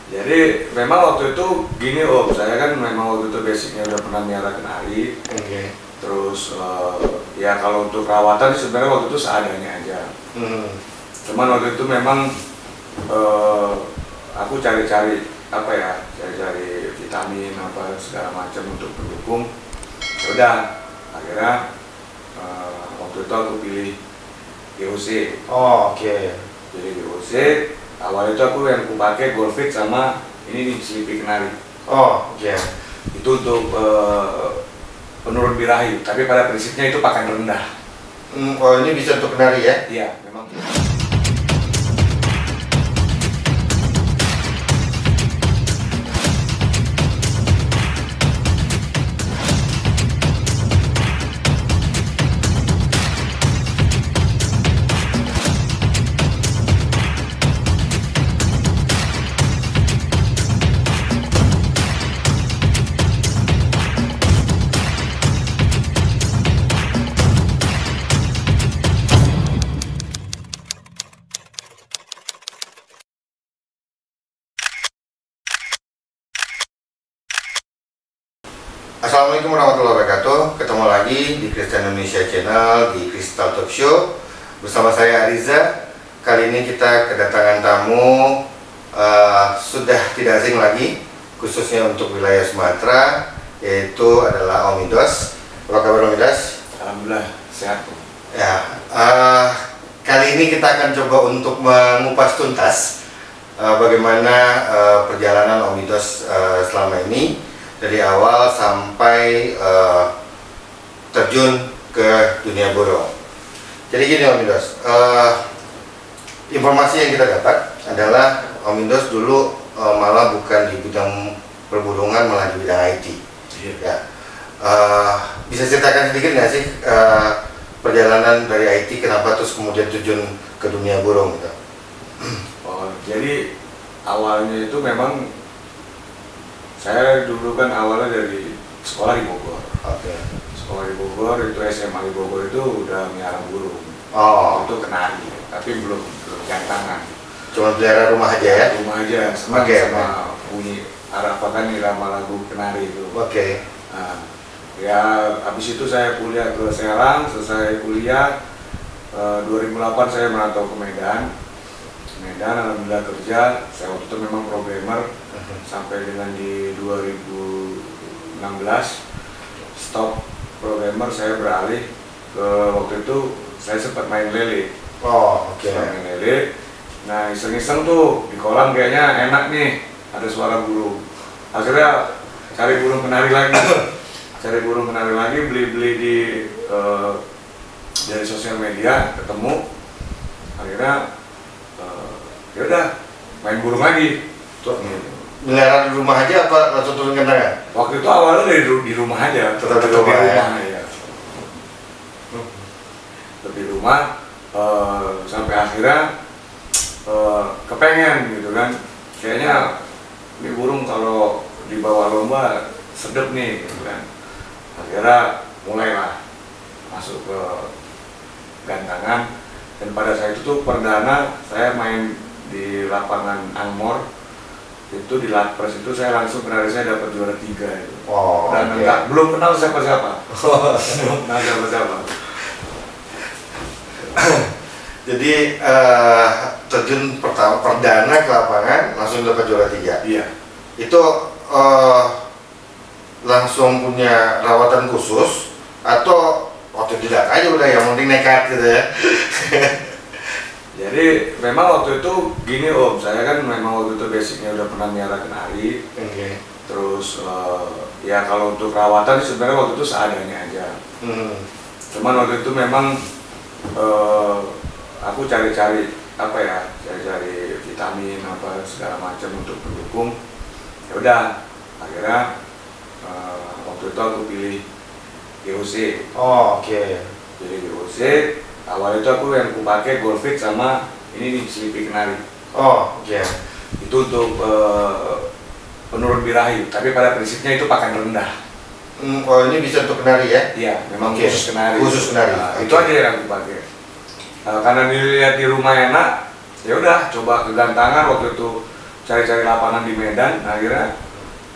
Jadi memang waktu itu gini Om, saya kan memang waktu itu basicnya udah pernah miara kenari. Terus ya kalau untuk perawatan sebenarnya waktu itu seadanya aja. Cuman waktu itu memang aku cari-cari apa ya, cari-cari vitamin apa segala macam untuk pendukung. Ya udah, akhirnya waktu itu aku pilih GOC. Jadi GOC. Awal itu aku yang pakai Golfit sama ini nih Sleepy Canary. Itu untuk penurun birahi, tapi pada prinsipnya itu pakan rendah. Ini bisa untuk kenari ya? Iya, memang. Assalamualaikum warahmatullahi wabarakatuh. Ketemu lagi di Crystal Indonesia Channel di Crystal Talk Show bersama saya Ariza. Kali ini kita kedatangan tamu sudah tidak asing lagi, khususnya untuk wilayah Sumatera, yaitu adalah Om Midos. Apa kabar Om Midos? Alhamdulillah sehat. Ya, kali ini kita akan coba untuk mengupas tuntas bagaimana perjalanan Om Midos selama ini, dari awal sampai terjun ke dunia burung. Jadi gini Om Midos, informasi yang kita dapat adalah Om Midos dulu malah bukan di bidang perburungan, malah di bidang IT. Ya. Bisa ceritakan sedikit nggak sih perjalanan dari IT, kenapa terus kemudian terjun ke dunia burung gitu? Jadi awalnya itu memang saya dulu kan awalnya dari sekolah di Bogor. Sekolah di Bogor itu SMA di Bogor itu udah miara burung. Itu kenari, tapi belum jantangan. Cuma pelihara rumah aja ya? Rumah aja, sama bunyi arapakan irama lagu kenari itu. Nah, ya habis itu saya kuliah ke Serang, selesai kuliah 2008 saya merantau ke Medan. Alhamdulillah kerja. Saya waktu itu memang programmer sampai dengan di 2016 stop programmer, saya beralih ke, waktu itu saya sempat main lele. Main lele. Nah iseng-iseng tuh di kolam kayaknya enak nih, ada suara burung. Akhirnya cari burung kenari lagi, beli dari sosial media, ketemu. Akhirnya ya udah main burung lagi. Melihara di rumah aja apa langsung turun gantangan? Waktu itu awalnya di rumah aja, tetap di rumah ya. Di rumah sampai akhirnya kepengen gitu kan, kayaknya ini burung kalau dibawa lomba sedep nih gitu kan. Akhirnya mulailah masuk ke gantangan, dan pada saat itu tuh perdana saya main di lapangan Angmor. Itu di Latpres itu saya langsung kenari, saya dapat juara 3 itu. Dan belum kenal siapa-siapa. Jadi terjun pertama perdana ke lapangan langsung dapat juara 3. Iya. Itu langsung punya rawatan khusus atau waktu tidak aja udah yang penting nekat gitu ya? Jadi memang waktu itu gini Om, saya kan memang waktu itu basicnya udah pernah miara kenari. Terus ya kalau untuk perawatan sebenarnya waktu itu seadanya aja. Cuman waktu itu memang aku cari-cari apa ya, cari-cari vitamin apa segala macam untuk pendukung. Ya udah, akhirnya waktu itu aku pilih GOC. Jadi GOC. Awal itu aku yang pakai Golfit sama ini nih Sleepy Canary. Itu untuk penurun birahi, tapi pada prinsipnya itu pakan rendah. Ini bisa untuk kenari ya? Iya, memang khusus kenari. Nah, itu aja yang aku pakai. Karena dilihat di rumah enak, ya udah coba ke gantangan. Waktu itu cari-cari lapangan di Medan. Nah, akhirnya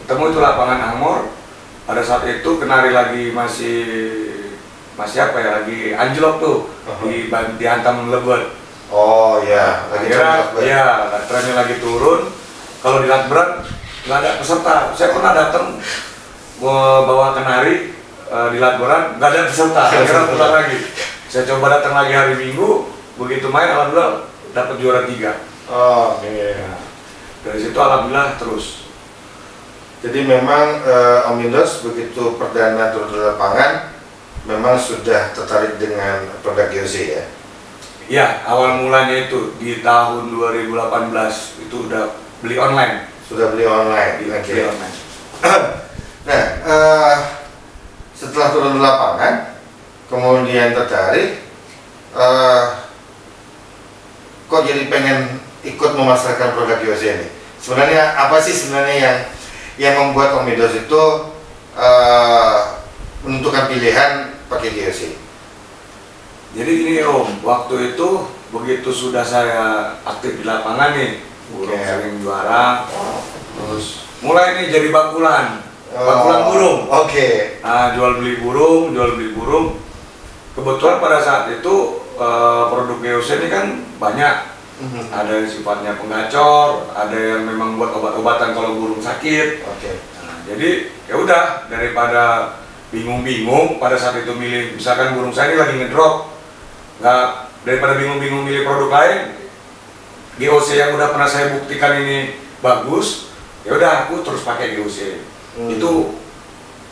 ketemu itu lapangan Angmor. Pada saat itu Kenari lagi masih apa ya, lagi anjlok tuh, dihantam lebet. Oh ya, akhirnya ya trennya lagi turun. Kalau di lat berat nggak ada peserta. Saya pernah datang bawa Kenari di lat berat, nggak ada peserta. Akhirnya putar lagi. Saya coba datang lagi hari Minggu, begitu main alhamdulillah dapat juara 3. Oh, oke. Nah, dari situ alhamdulillah terus. Jadi memang Om Indos begitu perdana turun di lapangan memang sudah tertarik dengan produk GOC ya? Iya, awal mulanya itu di tahun 2018 itu udah beli online. Sudah beli online? Beli online. Nah, setelah turun di lapangan, kemudian tertarik, kok jadi pengen ikut memasarkan produk GOC ini? Sebenarnya apa sih sebenarnya yang membuat Om Indos itu menentukan pilihan pakai GOC? Jadi gini Om, waktu itu begitu sudah saya aktif di lapangan nih, burung sering juara, terus mulai nih jadi bakulan burung. Oke. Nah, jual beli burung. Kebetulan pada saat itu produk GOC ini kan banyak. Ada yang sifatnya penggacor, ada yang memang buat obat-obatan kalau burung sakit. Nah, jadi ya udah, daripada bingung-bingung pada saat itu milih, misalkan burung saya ini lagi ngedrop, daripada bingung-bingung milih produk lain, GOC yang udah pernah saya buktikan ini bagus, ya udah aku terus pakai GOC. Itu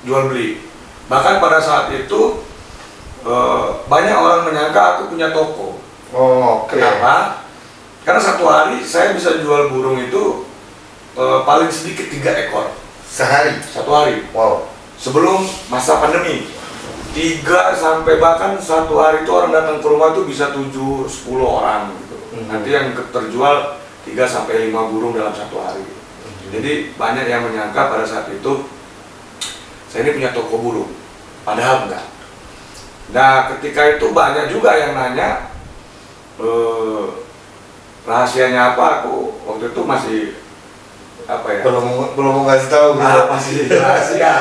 jual beli. Bahkan pada saat itu banyak orang menyangka aku punya toko. Kenapa? Karena satu hari saya bisa jual burung itu paling sedikit 3 ekor sehari. Satu hari. Wow. Sebelum masa pandemi, 3 sampai bahkan satu hari itu orang datang ke rumah itu bisa 7-10 orang gitu. Nanti yang terjual 3 sampai 5 burung dalam satu hari. Jadi banyak yang menyangka pada saat itu saya ini punya toko burung, padahal enggak. Nah, ketika itu banyak juga yang nanya rahasianya apa. Aku waktu itu masih apa ya? Belum mau ngasih tahu gitu. Masih rahasia.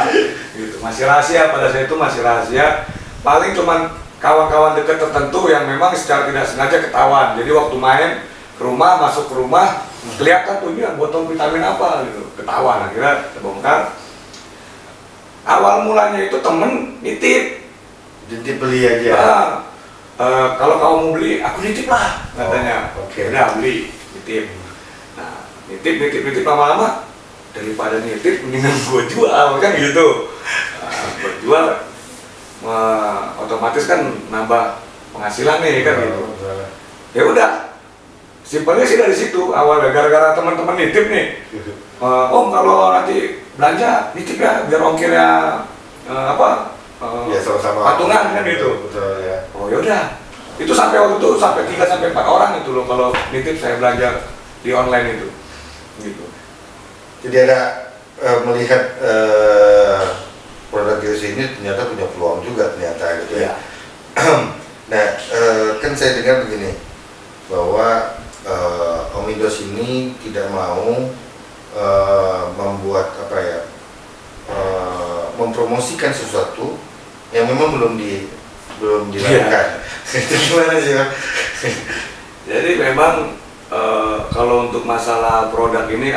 Gitu. Masih rahasia, pada saat itu masih rahasia. Paling cuman kawan-kawan dekat tertentu yang memang secara tidak sengaja ketahuan. Jadi waktu main ke rumah, masuk ke rumah, kelihatan tuh ini botol vitamin apa gitu. Ketahuan, akhirnya terbongkar. Awal mulanya itu temen nitip. Nitip beli aja. Kalau kamu mau beli, aku nitip lah katanya. Udah beli, nitip. Nah, nitip lama-lama, daripada nitip mendingan gue jual kan gitu. Gue jual, otomatis kan nambah penghasilan nih kan gitu. Ya udah, simpelnya sih dari situ awal, gara-gara teman-teman nitip nih. Om kalau nanti belanja nitip ya, biar ongkirnya ya sama-sama patungan kan gitu. Betul ya. Oh yaudah, itu sampai waktu itu sampai 3 sampai 4 orang itu loh kalau nitip saya belanja di online itu. Gitu. Jadi ada melihat produk GOC ini ternyata punya peluang juga ternyata gitu ya. Nah, kan saya dengar begini bahwa Om Indos ini tidak mau membuat mempromosikan sesuatu yang memang belum dilakukan. Itu gimana sih, Pak? Jadi memang kalau untuk masalah produk ini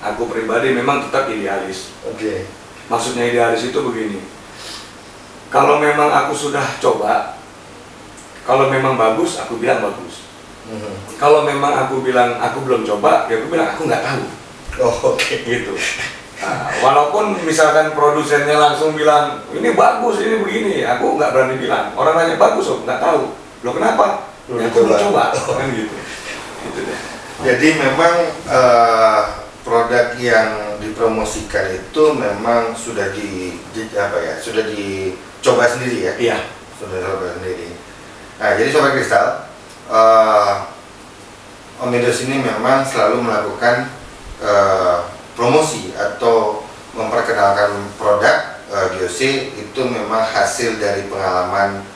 aku pribadi memang tetap idealis. Maksudnya idealis itu begini. Kalau memang aku sudah coba, kalau memang bagus, aku bilang bagus. Kalau memang aku bilang aku belum coba, ya aku bilang aku nggak tahu. Gitu. Nah, walaupun misalkan produsennya langsung bilang ini bagus, ini begini, aku nggak berani bilang. Orang nanya bagus, nggak tahu. Loh kenapa? Ya aku belum coba. Kan gitu. Gitu deh. Jadi memang produk yang dipromosikan itu memang sudah sudah dicoba sendiri ya? Iya. Sudah dicoba sendiri. Nah, jadi Sobat Kristal, Om Indos ini memang selalu melakukan promosi atau memperkenalkan produk GOC itu memang hasil dari pengalaman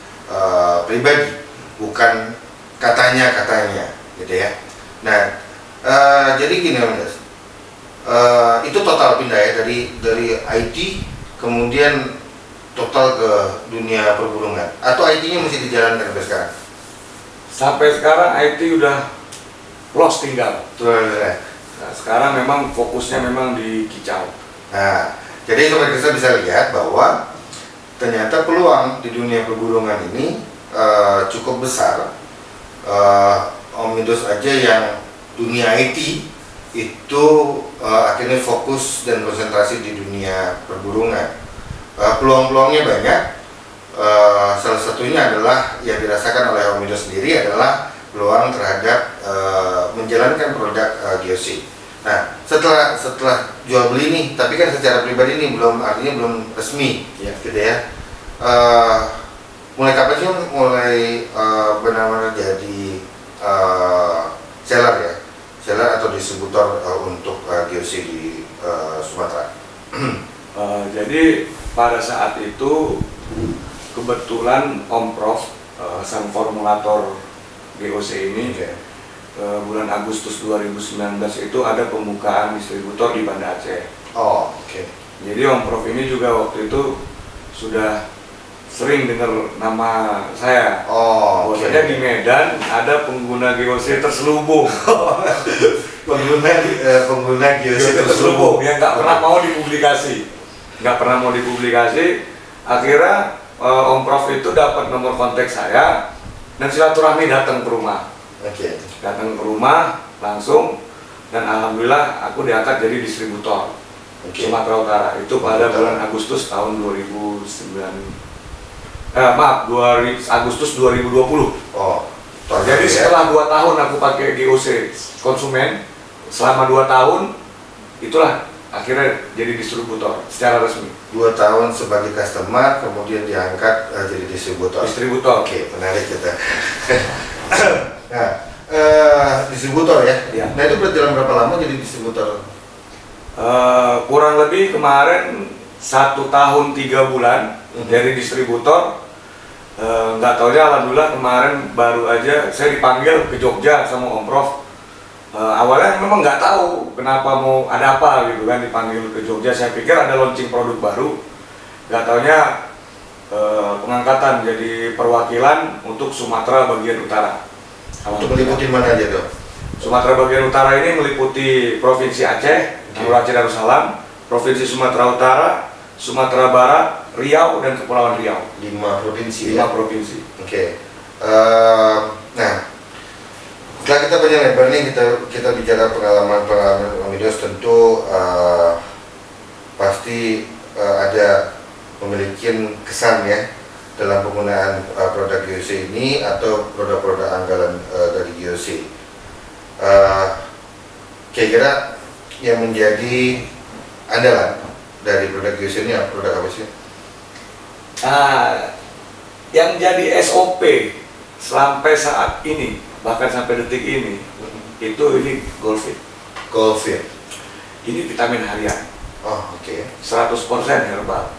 pribadi, bukan katanya gitu ya. Nah, jadi gini Om Indos, itu total pindah ya dari IT kemudian total ke dunia perburungan, atau IT-nya masih dijalankan sampai sekarang? Sampai sekarang IT udah lost tinggal. Nah, sekarang memang fokusnya memang di kicau. Nah, jadi Sobat Krista bisa lihat bahwa ternyata peluang di dunia perburungan ini cukup besar. Om Midos aja yang dunia IT itu akhirnya fokus dan konsentrasi di dunia perburungan. Peluang-peluangnya banyak. Salah satunya adalah yang dirasakan oleh Om Midos sendiri adalah peluang terhadap menjalankan produk GOC. Nah, setelah jual beli nih, tapi kan secara pribadi nih artinya belum resmi, gitu ya. Mulai kapan sih mulai benar-benar jadi seller ya, seller atau distributor untuk GOC di Sumatera? Jadi pada saat itu kebetulan Om Prof, sang formulator GOC ini, bulan Agustus 2019 itu ada pembukaan distributor di Banda Aceh. Oh, oke. Jadi Om Prof ini juga waktu itu sudah sering dengar nama saya. Oh, bahwasanya di Medan ada pengguna GOC terselubung. pengguna GOC terselubung yang nggak pernah mau dipublikasi. Akhirnya Om Prof itu dapat nomor kontak saya dan silaturahmi datang ke rumah. Datang ke rumah langsung, dan alhamdulillah aku diangkat jadi distributor Sumatera Utara itu pada bulan Agustus tahun 2020. Oh, jadi setelah 2 tahun aku pakai GOC konsumen, selama 2 tahun itulah akhirnya jadi distributor secara resmi. 2 tahun sebagai customer, kemudian diangkat jadi distributor. Oke, menarik kita. Nah, distributor ya? Nah, itu berjalan berapa lama jadi distributor? Kurang lebih kemarin 1 tahun 3 bulan dari distributor. Nggak taunya alhamdulillah kemarin baru aja saya dipanggil ke Jogja sama Om Prof. Awalnya memang nggak tahu kenapa mau ada apa gitu kan, dipanggil ke Jogja. Saya pikir ada launching produk baru. Nggak taunya pengangkatan jadi perwakilan untuk Sumatera bagian utara. Untuk meliputi mana aja tuh? Sumatera bagian utara ini meliputi Provinsi Aceh, Aceh Darussalam, Provinsi Sumatera Utara, Sumatera Barat, Riau, dan Kepulauan Riau. 5 provinsi. 5 provinsi. Oke. Nah, setelah kita banyak lebar nih, kita bicara pengalaman Om Midos, tentu pasti ada memiliki kesan ya dalam penggunaan produk GOC ini atau produk-produk anggalan dari GOC. Kira-kira yang menjadi andalan dari produk GOC ini produk apa sih? Yang jadi SOP sampai saat ini, bahkan sampai detik ini, ini Golfit. Ini vitamin harian. Oh, oke. 100% herbal.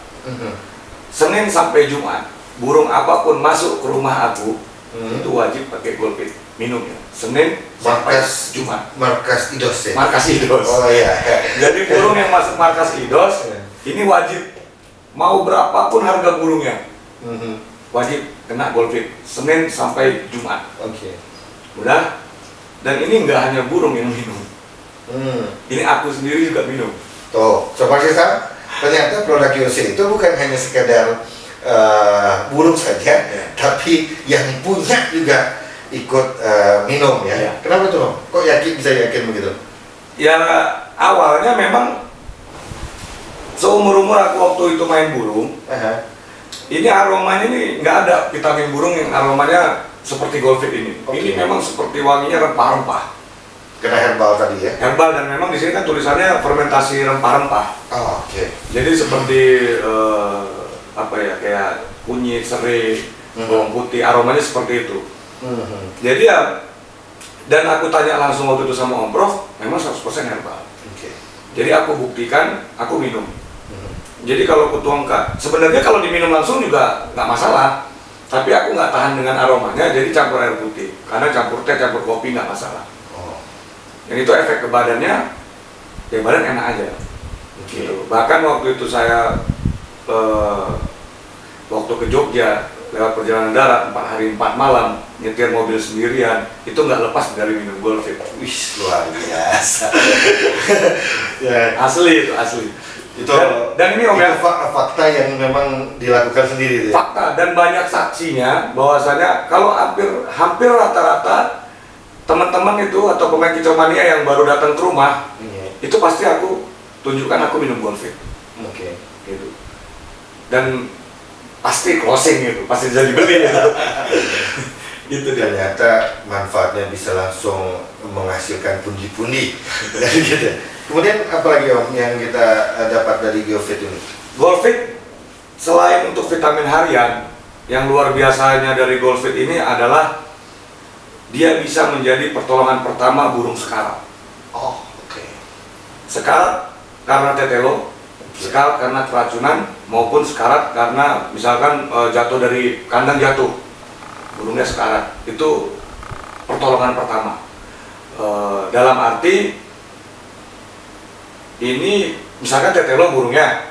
Senin sampai Jumat, burung apapun masuk ke rumah aku itu wajib pakai Golfit minum ya. Senin sampai Jumat. Markas IDOS ya? Markas IDOS. Oh iya. Jadi burung yang masuk markas IDOS ini wajib, mau berapapun harga burungnya, wajib kena Golfit Senin sampai Jumat. Udah. Dan ini nggak hanya burung yang minum. Ini aku sendiri juga minum. Tuh, Sobat Krista, ternyata produk GOC itu bukan hanya sekedar burung saja, tapi yang punya juga ikut minum ya. Kenapa tuh? Kok bisa yakin begitu? Ya awalnya memang seumur-umur aku waktu itu main burung, ini aromanya ini nggak ada vitamin burung yang aromanya seperti Golfit ini. Ini memang seperti wanginya rempah-rempah. Kena herbal tadi ya? Herbal, dan memang di sini kan tulisannya fermentasi rempah-rempah. Jadi seperti kayak kunyit, serai, bawang putih, aromanya seperti itu. Jadi ya, dan aku tanya langsung waktu itu sama Om Prof, memang 100% herbal. Jadi aku buktikan, aku minum. Jadi kalau kutuangkan, sebenarnya kalau diminum langsung juga nggak masalah. Tapi aku nggak tahan dengan aromanya, jadi campur air putih. Karena campur teh, campur kopi nggak masalah. Dan itu efek ke badannya ya badan enak aja. Gitu. Bahkan waktu itu saya waktu ke Jogja lewat perjalanan darat 4 hari 4 malam nyetir mobil sendirian, itu nggak lepas dari minum Golfit. Wih, luar biasa. Ya, asli itu asli. Dan ini fakta yang memang dilakukan sendiri. Fakta dan banyak saksinya bahwasanya kalau hampir rata-rata teman-teman itu atau pemain kicau mania yang baru datang ke rumah, itu pasti aku tunjukkan aku minum Golfit. Gitu. Dan pasti closing gitu, pasti bisa dibeli gitu. Gitu, ternyata manfaatnya bisa langsung menghasilkan pundi-pundi. Gitu. Kemudian apa lagi Om yang kita dapat dari Golfit ini? Golfit selain untuk vitamin harian, yang luar biasanya dari Golfit ini adalah dia bisa menjadi pertolongan pertama burung sekarat. Sekarat karena tetelo, sekarat karena keracunan, maupun sekarat karena misalkan jatuh dari kandang jatuh, burungnya sekarat. Itu pertolongan pertama. Dalam arti ini misalkan tetelo burungnya,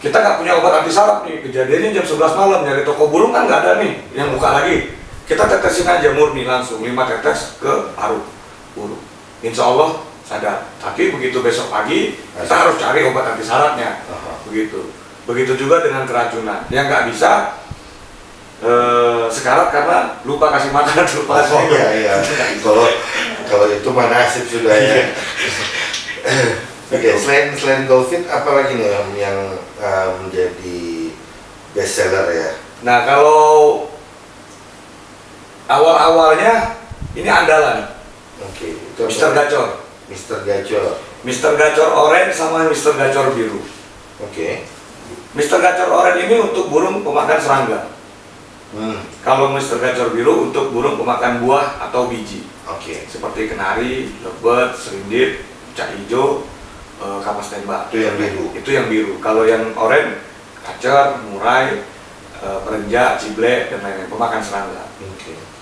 kita nggak punya obat anti saraf nih, kejadiannya jam 11 malam, nyari toko burung kan nggak ada nih yang buka lagi, kita tetesin aja murni langsung 5 tetes ke paru burung, insya Allah sadar. Tapi begitu besok pagi kita harus cari obat anti sarafnya. Begitu juga dengan keracunan yang nggak bisa sekarat karena lupa kasih makan, lupa kasih minum. Kalau itu mah nasib sudah ya. Selain Golfit, apa lagi nih yang menjadi best seller ya? Nah, kalau awal-awalnya ini andalan. Itu Mr. Gacor. Mr. Gacor orange sama Mr. Gacor biru. Mr. Gacor orange ini untuk burung pemakan serangga. Kalau Mr. Gacor biru untuk burung pemakan buah atau biji. Seperti kenari, lebet, serindit, cak hijau, kapas tembak. Itu yang biru. Kalau yang oranye, kacer, murai, perenjak, ciblek, dan lain-lain, pemakan serangga.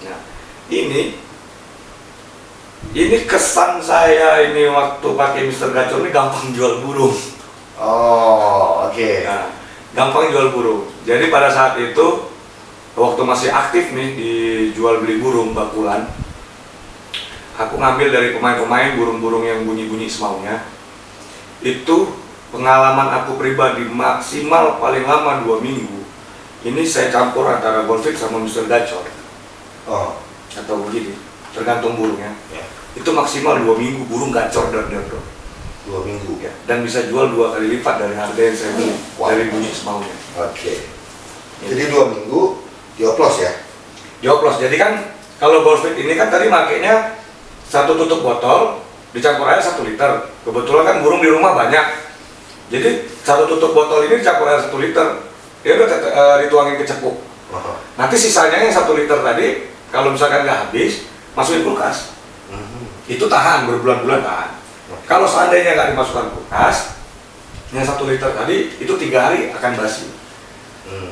Nah, ini kesan saya ini waktu pakai Mr. Gacor ini gampang jual burung. Nah, gampang jual burung. Jadi pada saat itu waktu masih aktif nih dijual beli burung bakulan, aku ngambil dari pemain-pemain burung-burung yang bunyi-bunyi semaunya. Itu pengalaman aku pribadi maksimal paling lama 2 minggu. Ini saya campur antara Golfit sama Mr. Gacor. Atau begini, tergantung burungnya. Itu maksimal 2 minggu burung gacor dan 2 minggu ya. Dan bisa jual 2 kali lipat dari harga yang saya beli dari bunyi semaunya. Jadi 2 minggu dioplos ya? Dioplos. Jadi kan kalau Golfit ini kan tadi makainya 1 tutup botol dicampur air 1 liter. Kebetulan kan burung di rumah banyak, jadi 1 tutup botol ini dicampur air 1 liter, ya udah dituangin ke cepuk. Nanti sisanya yang 1 liter tadi kalau misalkan nggak habis, masukin kulkas. Itu tahan berbulan-bulan tahan. Kalau seandainya nggak dimasukkan kulkas, yang 1 liter tadi itu 3 hari akan basi.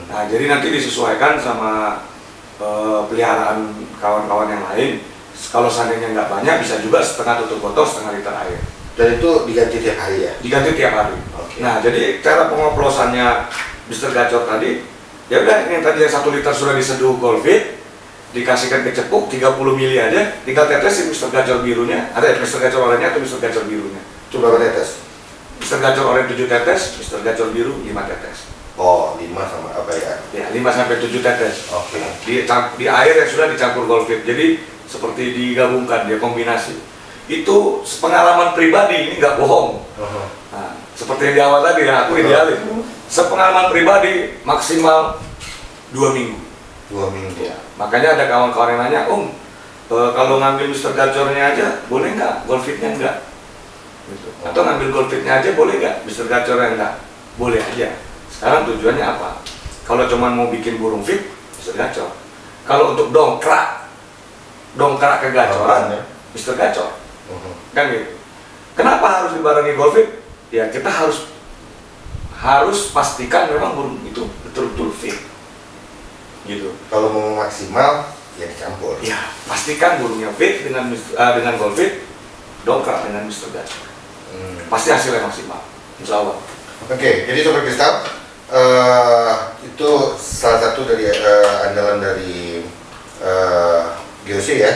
Nah, jadi nanti disesuaikan sama peliharaan kawan-kawan yang lain. Kalau seandainya nggak banyak, bisa juga setengah tutup botol, setengah liter air. Dan itu diganti tiap hari ya? Diganti tiap hari. Nah, jadi cara pengoplosannya Mr. Gacor tadi, ya udah ini tadi yang 1 liter sudah diseduh Golfit, dikasihkan ke cepuk 30 mili aja, tinggal tetesin Mr. Gacor birunya, ada Mr. Gacor oranye atau Mr. Gacor birunya. Coba tetes? Mr. Gacor oranye 7 tetes, Mr. Gacor biru 5 tetes. 5 sama apa ya? Ya, 5 sampai 7 tetes. Di air yang sudah dicampur Golfit. Jadi seperti digabungkan, dia kombinasi. Itu pengalaman pribadi, ini nggak bohong. Nah, seperti yang di awal tadi ya, aku idealin. Sepengalaman pribadi maksimal 2 minggu. 2 minggu. Ya. Makanya ada kawan-kawan yang nanya, kalau ngambil Mr. Gacornya aja boleh nggak, Golfitnya enggak? Gitu. Atau ngambil Golfitnya aja boleh nggak, Mr. Gacornya enggak? Boleh aja. Sekarang tujuannya apa? Kalau cuma mau bikin burung fit, Mr. Gacor. Kalau untuk dongkrak kegacoran, Mr. Gacor. Kan gitu. Kenapa harus dibarengi Golfit? Ya kita harus pastikan memang burung itu betul-betul fit. Gitu. Kalau mau maksimal ya dicampur. Ya, pastikan burungnya fit dengan Golfit, dongkrak dengan Mr. Gacor. Pasti hasilnya maksimal, insya Allah. Oke, jadi Sobat Kristal, itu salah satu dari andalan dari GOC ya,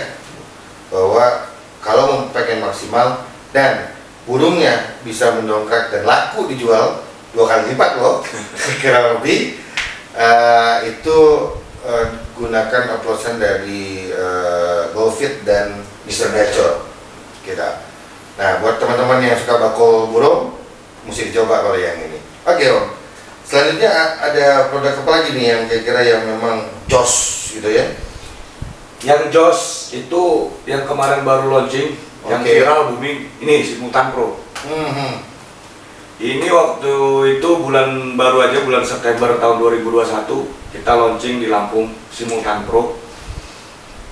bahwa kalau pengen maksimal dan burungnya bisa mendongkrak dan laku dijual 2 kali lipat loh, kira lebih, itu gunakan oplosan dari GoFit dan Mr. Gacor kita. Nah, buat teman-teman yang suka bakul burung, mesti dicoba kalau yang ini. Oke Om, selanjutnya ada produk apa lagi nih yang kira-kira yang memang jos gitu ya? Yang jos itu yang kemarin baru launching, yang viral booming, ini Simutan Pro. Ini waktu itu baru aja bulan September tahun 2021 kita launching di Lampung, Simutan Pro.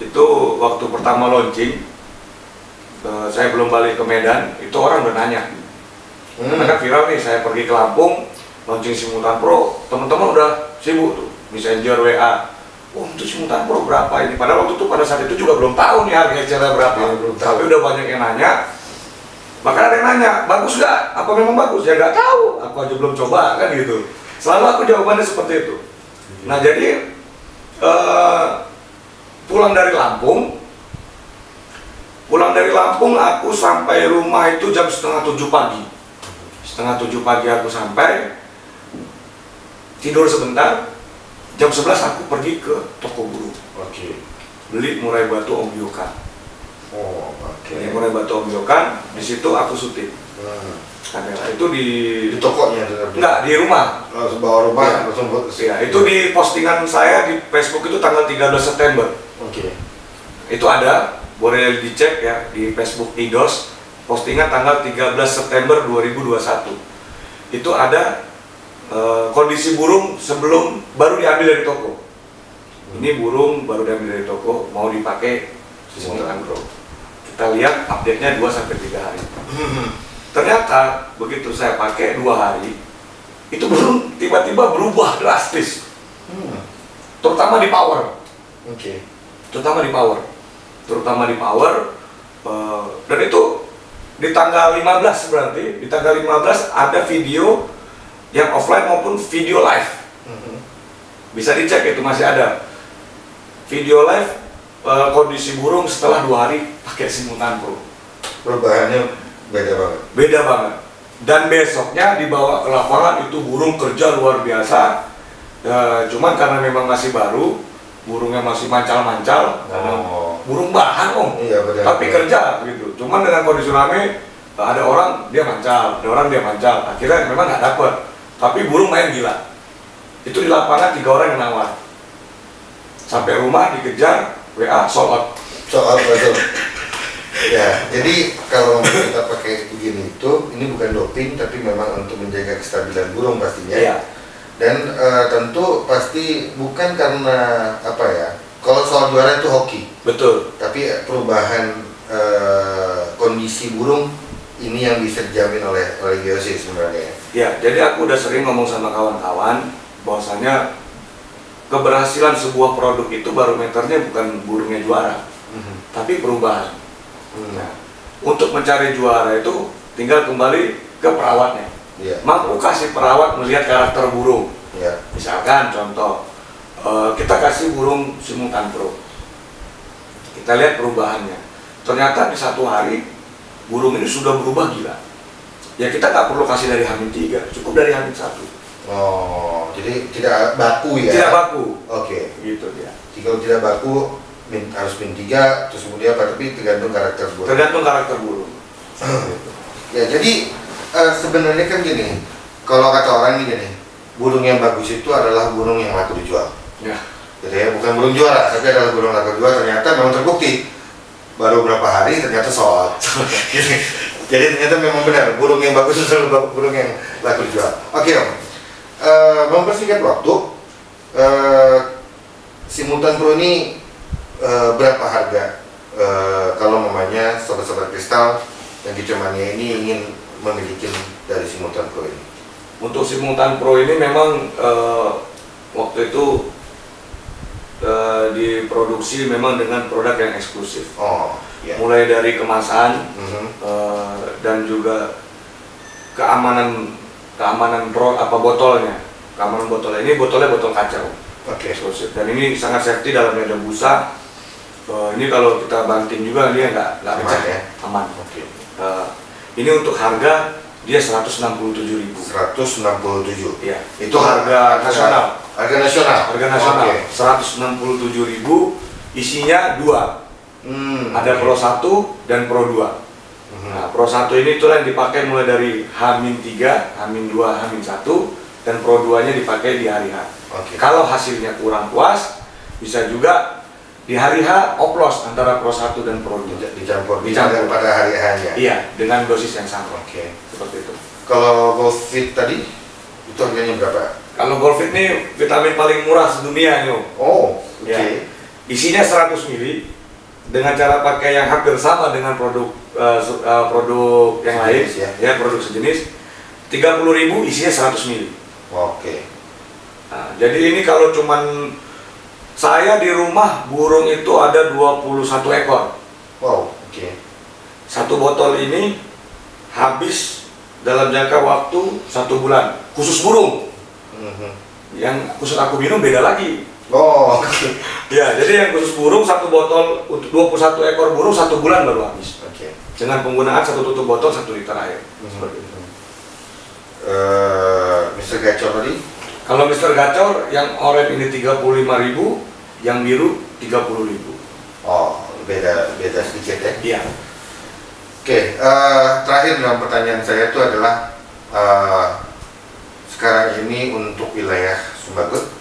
Itu waktu pertama launching, saya belum balik ke Medan, itu orang udah nanya. Karena kan viral nih, saya pergi ke Lampung, launching Simutan Pro, teman-teman udah sibuk tuh, Messenger, WA. Oh, untuk Simutan Pro berapa ini? Padahal waktu itu pada saat itu juga belum tahu nih harga cara berapa. Tapi udah banyak yang nanya. Bahkan ada yang nanya, bagus gak? Apa memang bagus? Ya gak tahu, aku aja belum coba kan gitu. Selalu aku jawabannya seperti itu. Nah jadi pulang dari Lampung aku sampai rumah itu jam setengah 7 pagi. Setengah 7 pagi aku sampai, tidur sebentar, jam 11 aku pergi ke toko burung. Beli murai batu Om Yokan. Ini murai batu Om Yokan, di situ aku syuting. Kamera itu di tokonya? Enggak, di rumah. Bawa rumah ya, itu di postingan saya di Facebook itu tanggal 13 September. Itu ada, boleh dicek ya di Facebook IDOS, postingan tanggal 13 September 2021. Itu ada kondisi burung sebelum baru diambil dari toko. Ini burung baru diambil dari toko, mau dipakai Simutan Pro. Kita lihat update-nya 2-3 hari. Ternyata begitu saya pakai 2 hari, itu burung tiba-tiba berubah drastis. Terutama di power. Terutama di power. Dan itu di tanggal 15 berarti, di tanggal 15 ada video yang offline maupun video live. Bisa dicek, itu masih ada video live kondisi burung setelah 2 hari pakai Simutan Pro. Perubahannya beda banget. Dan besoknya dibawa ke lapangan, itu burung kerja luar biasa. Cuman karena memang masih baru, burungnya masih mancal-mancal, burung bahan Om, tapi kerja gitu. Cuman dengan kondisi rame, ada orang dia mancal, ada orang dia mancal, akhirnya memang nggak dapet, tapi burung main gila. Itu di lapangan 3 orang yang nawar, sampai rumah dikejar, WA sold out betul. Ya, jadi kalau kita pakai begini itu, ini bukan doping, tapi memang untuk menjaga kestabilan burung pastinya. Dan tentu pasti bukan karena apa ya, kalau soal juara itu hoki. Betul. Tapi perubahan kondisi burung ini yang bisa dijamin oleh GOC sebenarnya. Ya, jadi aku udah sering ngomong sama kawan-kawan bahwasanya keberhasilan sebuah produk itu barometernya bukan burungnya juara, tapi perubahan. Nah, untuk mencari juara itu tinggal kembali ke perawatnya. Mampu kasih perawat melihat karakter burung. Misalkan contoh, kita kasih burung Simutan Pro, kita lihat perubahannya. Ternyata di 1 hari burung ini sudah berubah gila. Ya kita nggak perlu kasih dari H-3, cukup dari H-1. Oh, jadi tidak baku ya? Tidak baku. Gitu ya. Jika tidak baku harus min-3, terus kemudian apa? Tapi tergantung karakter burung. Tergantung karakter burung. Ya, jadi sebenarnya kan gini, kalau kata orang ini gini, burung yang bagus itu adalah burung yang laku dijual. Jadi ya, bukan burung juara, tapi adalah burung laku dijual. Ternyata memang terbukti. Baru berapa hari ternyata sold. Jadi ternyata memang benar, burung yang bagus itu adalah burung yang laku dijual. Oke Om, mempersingkat waktu, Simutan Pro ini berapa harga? Kalau mamanya sobat-sobat kristal yang Kicomania ini ingin memiliki dari Simutan Pro ini. Untuk Simutan Pro ini memang waktu itu diproduksi memang dengan produk yang eksklusif. Mulai dari kemasan dan juga keamanan botolnya. Keamanan botolnya ini botol kaca. Oke. Dan ini sangat safety, dalamnya ada busa. Ini kalau kita banting juga dia nggak pecah ya, aman. Oke. Ini untuk harga dia 167.000. 167. Iya. Itu harga nasional. Harga nasional. Harga nasional. Okay. 167.000. Isinya 2. Ada Pro 1 dan Pro 2. Nah, Pro 1 ini itulah yang dipakai mulai dari H-3, H-2, H-1, dan Pro 2-nya dipakai di hari H. Okay. Kalau hasilnya kurang puas, bisa juga di hari H oplos antara Pro 1 dan Pro 2. Dicampur pada hari H-nya? Iya, dengan dosis yang sama. Oke. Seperti itu. Kalau Golfit tadi, itu harganya berapa? Kalau Golfit ini vitamin paling murah sedunia nih. Oh, oke. Ya. Isinya 100 ml dengan cara pakai yang hampir sama dengan produk yang lain, ya produk sejenis. 30.000 isinya 100 ml. Oke. Nah, jadi ini kalau cuman saya di rumah burung itu ada 21 ekor. Wow, oke. Satu botol ini habis dalam jangka waktu 1 bulan. Khusus burung. Yang khusus aku minum beda lagi. Oh, oke. Ya, jadi yang khusus burung satu botol untuk 21 ekor burung 1 bulan baru habis. Oke. Dengan penggunaan satu tutup botol 1 liter air. Seperti itu. Mr. Gacor tadi? Kalau Mr. Gacor yang oranye ini 35.000, yang biru 30.000. Oh, beda sedikit ya? Iya. Oke, terakhir dalam pertanyaan saya itu adalah sekarang ini untuk wilayah Sumbagut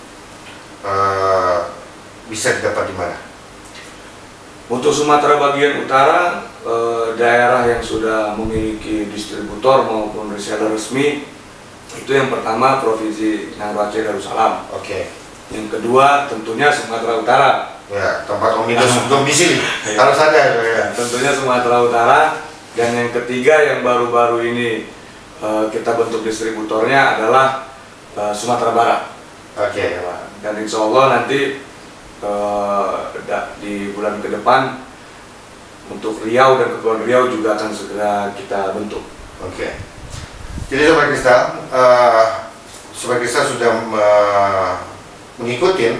bisa didapat di mana? Untuk Sumatera bagian utara, daerah yang sudah memiliki distributor maupun reseller resmi, itu yang pertama Provinsi Nangro Aceh Darussalam. Oke. Yang kedua tentunya Sumatera Utara. Ya, tempat Omnidus domisili harus ada ya. Tentunya Sumatera Utara. Dan yang ketiga yang baru-baru ini kita bentuk distributornya adalah Sumatera Barat. Oke. Dan insya Allah nanti di bulan ke depan untuk Riau dan Kepulauan Riau juga akan segera kita bentuk. Oke. Jadi Sobat Kristal sudah mengikuti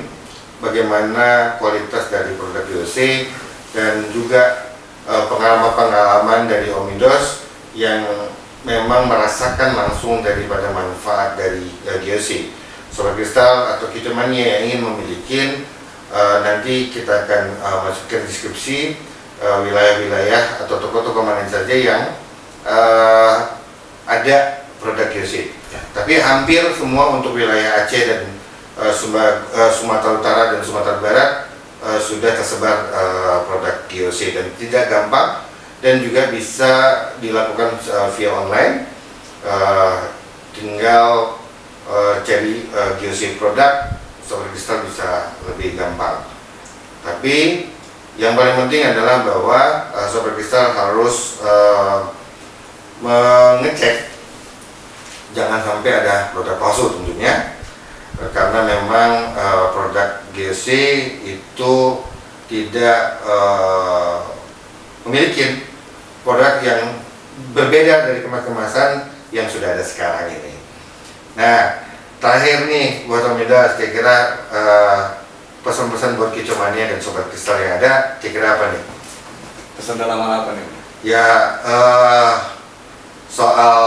bagaimana kualitas dari produk GOC dan juga pengalaman-pengalaman dari Omnidus yang memang merasakan langsung daripada manfaat dari GOC. Sobat Kristal atau Kitomania yang ingin memiliki, nanti kita akan masukkan deskripsi wilayah-wilayah atau toko-toko mana saja yang ada produk GOC. Ya. Tapi hampir semua untuk wilayah Aceh dan Sumatera Utara dan Sumatera Barat sudah tersebar produk GOC dan tidak gampang dan juga bisa dilakukan via online. Tinggal cari GOC produk, Sobat Kristal bisa lebih gampang. Tapi yang paling penting adalah bahwa Sobat Kristal harus mengecek jangan sampai ada produk palsu tentunya, karena memang produk GOC itu tidak memiliki produk yang berbeda dari kemasan yang sudah ada sekarang ini. Nah, terakhir nih buat Omnidus, kira-kira pesan-pesan buat Kicomania dan Sobat Kristal yang ada, kira-kira apa nih? Pesan dalam hal apa nih? Ya, soal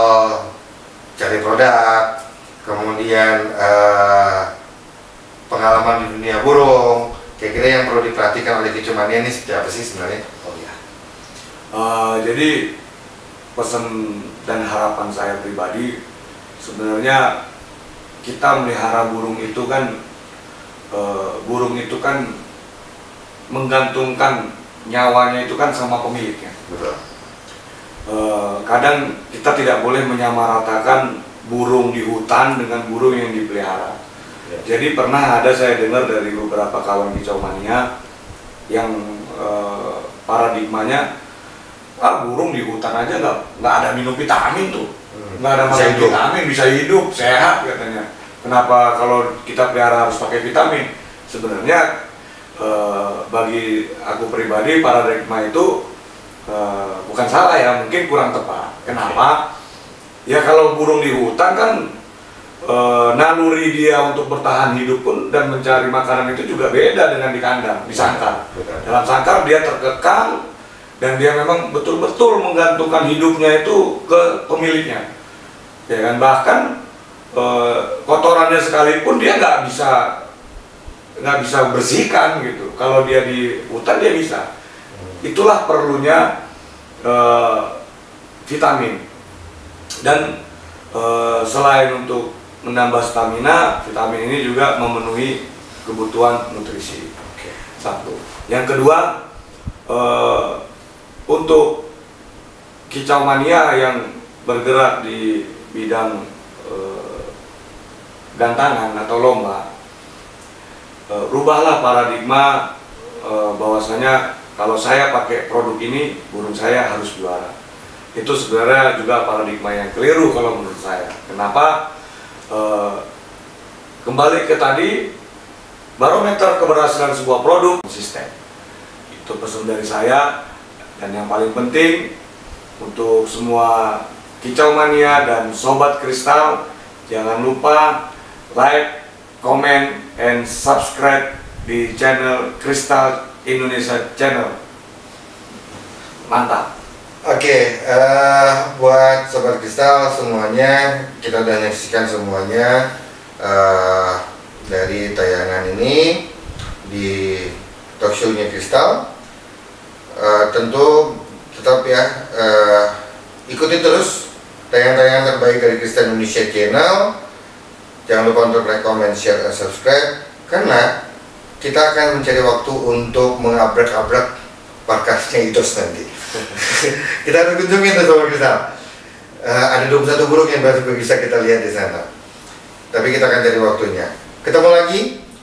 cari produk, kemudian pengalaman di dunia burung, kira-kira yang perlu diperhatikan oleh Kicomania ini seperti apa sih sebenarnya? Oh ya. Jadi pesan dan harapan saya pribadi, sebenarnya kita melihara burung itu kan menggantungkan nyawanya itu kan sama pemiliknya. Betul. Kadang kita tidak boleh menyamaratakan burung di hutan dengan burung yang dipelihara. Ya. Jadi pernah ada saya dengar dari beberapa kawan Kicomania yang paradigmanya, burung di hutan aja nggak ada minum vitamin tuh, nggak ada makan vitamin bisa hidup sehat katanya. Kenapa kalau kita pelihara harus pakai vitamin? Sebenarnya bagi aku pribadi paradigma itu bukan salah ya, mungkin kurang tepat. Kenapa? Ya kalau burung di hutan kan naluri dia untuk bertahan hidup pun dan mencari makanan itu juga beda dengan di kandang, di sangkar. Dalam sangkar dia terkekang dan dia memang betul-betul menggantungkan hidupnya itu ke pemiliknya. Ya kan, bahkan kotorannya sekalipun dia nggak bisa bersihkan gitu. Kalau dia di hutan dia bisa. Itulah perlunya vitamin. Dan selain untuk menambah stamina, vitamin ini juga memenuhi kebutuhan nutrisi. Satu. Yang kedua, untuk kicau mania yang bergerak di bidang gantangan atau lomba, rubahlah paradigma bahwasanya kalau saya pakai produk ini, burung saya harus juara. Itu sebenarnya juga paradigma yang keliru kalau menurut saya. Kenapa? Kembali ke tadi, barometer keberhasilan sebuah produk konsisten. Itu pesan dari saya. Dan yang paling penting untuk semua kicau mania dan sobat kristal, jangan lupa like, comment, and subscribe di channel Kristal Indonesia Channel. Mantap. Oke, buat sobat kristal semuanya, kita udah menyaksikan semuanya dari tayangan ini di talkshow-nya Kristal. Tentu tetap ya, ikuti terus tayangan-tayangan terbaik dari Kristal Indonesia Channel. Jangan lupa untuk like, comment, share, dan subscribe, karena kita akan mencari waktu untuk mengabrak-abrak markasnya Idos nanti. Kita akan kunjungi tuh sobat kristal. Ada 21 burung yang baru bisa kita lihat di sana. Tapi kita akan cari waktunya. Ketemu lagi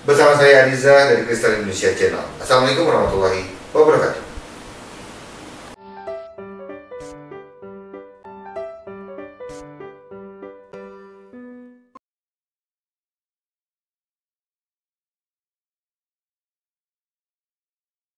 bersama saya Ariza dari Kristal Indonesia Channel. Assalamualaikum warahmatullahi wabarakatuh.